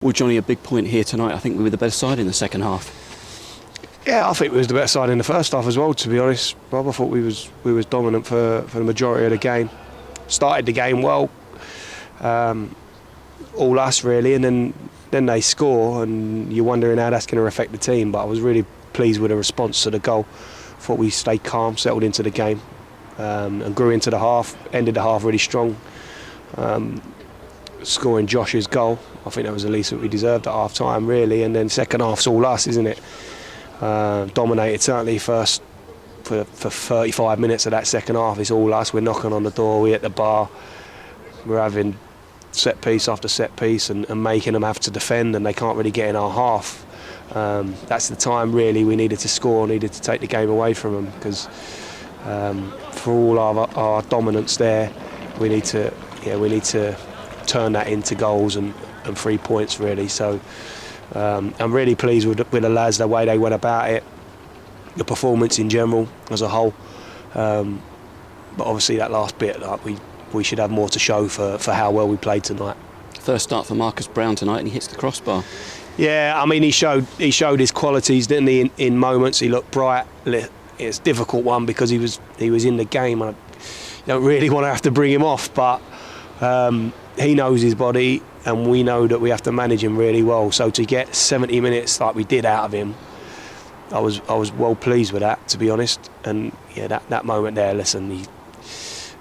Well, Johnny, a big point here tonight. I think we were the better side in the second half. Yeah, I think we was the better side in the first half as well, to be honest. Rob, I thought we was dominant for the majority of the game. Started the game well, all us really, and then they score, and you're wondering how that's going to affect the team. But I was really pleased with the response to the goal. Thought we stayed calm, settled into the game, and grew into the half. Ended the half really strong. Scoring Josh's goal, I think that was the least that we deserved at half time really, and then second half's all us, isn't it? Dominated certainly first for 35 minutes of that second half. It's all us. We're knocking on the door, we hit the bar, we're having set piece after set piece and making them have to defend, and they can't really get in our half. That's the time really we needed to score, needed to take the game away from them, because for all our dominance there, we need to turn that into goals and 3 points really. So I'm really pleased with the lads, the way they went about it, the performance in general as a whole, but obviously that last bit, like, we should have more to show for how well we played tonight. First start for Marcus Browne tonight, and he hits the crossbar. Yeah, I mean he showed his qualities, didn't he? In moments he looked bright. It's a difficult one because he was in the game. I don't really want to have to bring him off, but he knows his body, and we know that we have to manage him really well. So to get 70 minutes like we did out of him, I was well pleased with that, to be honest. And yeah, that moment there, listen,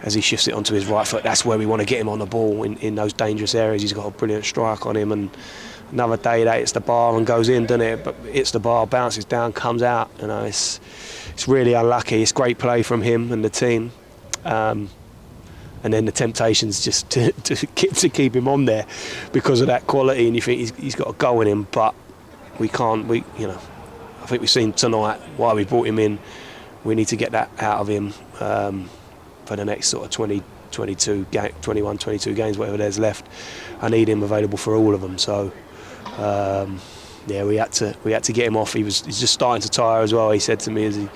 as he shifts it onto his right foot, that's where we want to get him on the ball in those dangerous areas. He's got a brilliant strike on him, and another day that hits the bar and goes in, doesn't it? But hits the bar, bounces down, comes out. You know, it's really unlucky. It's great play from him and the team. And then the temptation's just to keep him on there because of that quality, and you think he's got a goal in him, but we can't. I think we've seen tonight why we brought him in. We need to get that out of him for the next sort of 21, 22 games, whatever there's left. I need him available for all of them. So yeah, we had to get him off. He's just starting to tire as well, he said to me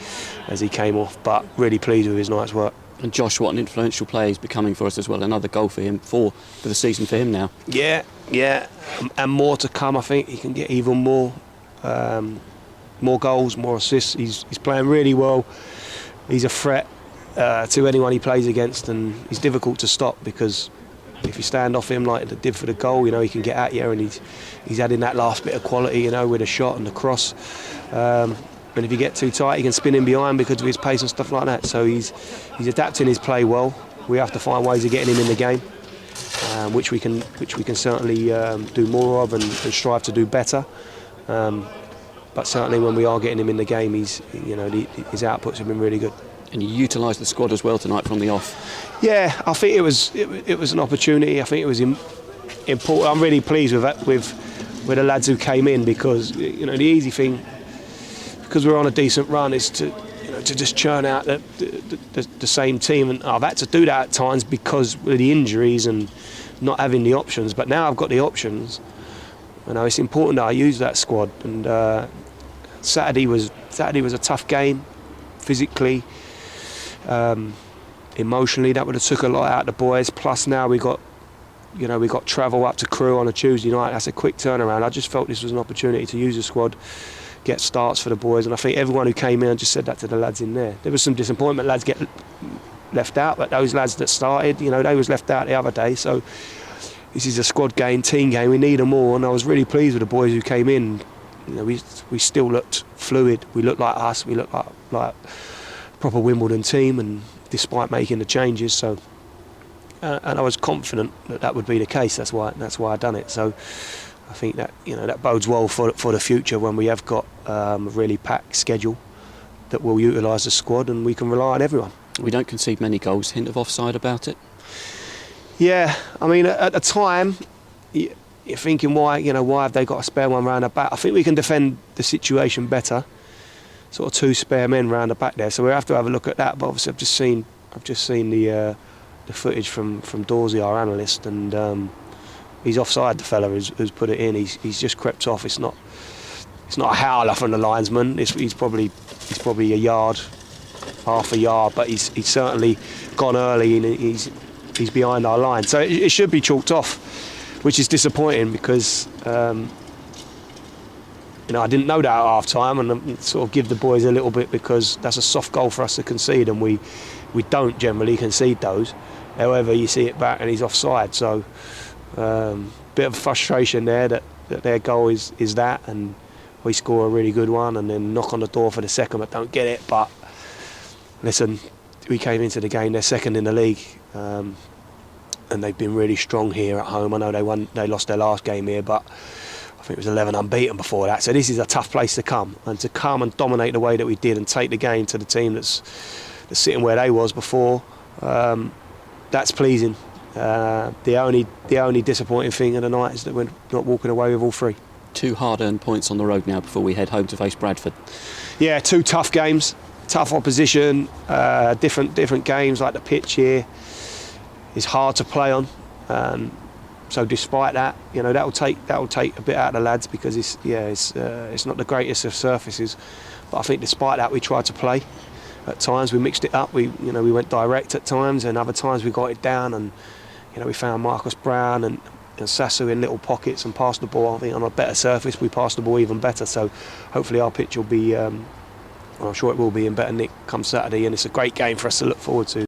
as he came off. But really pleased with his night's work. And Josh, what an influential player he's becoming for us as well. Another goal for him, for the season for him now. Yeah, and more to come. I think he can get even more goals, more assists. He's playing really well. He's a threat to anyone he plays against, and he's difficult to stop because if you stand off him like they did for the goal, he can get at you, and he's adding that last bit of quality, with a shot and the cross. And if you get too tight, he can spin in behind because of his pace and stuff like that. So he's adapting his play well. We have to find ways of getting him in the game, which we can certainly do more of and strive to do better. But certainly when we are getting him in the game, his outputs have been really good. And you utilised the squad as well tonight from the off. Yeah, I think it was an opportunity. I think it was important. I'm really pleased with that, with the lads who came in, because the easy thing, because we're on a decent run, is to just churn out the same team, and I've had to do that at times because of the injuries and not having the options. But now I've got the options, it's important that I use that squad. And Saturday was a tough game, physically, emotionally. That would have took a lot out of the boys. Plus now we got travel up to Crewe on a Tuesday night. That's a quick turnaround. I just felt this was an opportunity to use the squad, get starts for the boys, and I think everyone who came in, I just said that to the lads in there. There was some disappointment, lads get left out, but those lads that started, they was left out the other day. So this is a squad game, team game. We need them all, and I was really pleased with the boys who came in. We still looked fluid. We looked like us. We looked like a proper Wimbledon team, and despite making the changes, so and I was confident that would be the case. That's why I done it. So I think that that bodes well for the future when we have got a really packed schedule, that we'll utilise the squad and we can rely on everyone. We don't concede many goals. Hint of offside about it? Yeah, I mean at the time you're thinking why have they got a spare one round the back? I think we can defend the situation better. Sort of two spare men round the back there, so we have to have a look at that. But obviously I've just seen the footage from Dorsey, our analyst, and he's offside, the fella who's put it in. He's just crept off. It's not a howler from the linesman. He's probably a yard, half a yard, but he's certainly gone early, and he's behind our line. So it should be chalked off. which is disappointing because I didn't know that at half time, and sort of give the boys a little bit, because that's a soft goal for us to concede, and we don't generally concede those. However, you see it back and he's offside, so bit of frustration there that their goal is that, and we score a really good one and then knock on the door for the second but don't get it. But listen, we came into the game, they're second in the league, and they've been really strong here at home. I know they lost their last game here, but I think it was 11 unbeaten before that. So this is a tough place to come, and to come and dominate the way that we did and take the game to the team that's sitting where they was before, that's pleasing. The only disappointing thing of the night is that we're not walking away with all three. 2 hard-earned points on the road now before we head home to face Bradford. Yeah, 2 tough games, tough opposition, different games. Like the pitch here is hard to play on. So despite that, that will take a bit out of the lads, because it's not the greatest of surfaces. But I think despite that, we tried to play. At times we mixed it up. We went direct at times, and other times we got it down, and we found Marcus Browne and Sasu in little pockets and passed the ball. I think on a better surface we passed the ball even better. So hopefully our pitch will be, I'm sure it will be in better nick come Saturday, and it's a great game for us to look forward to.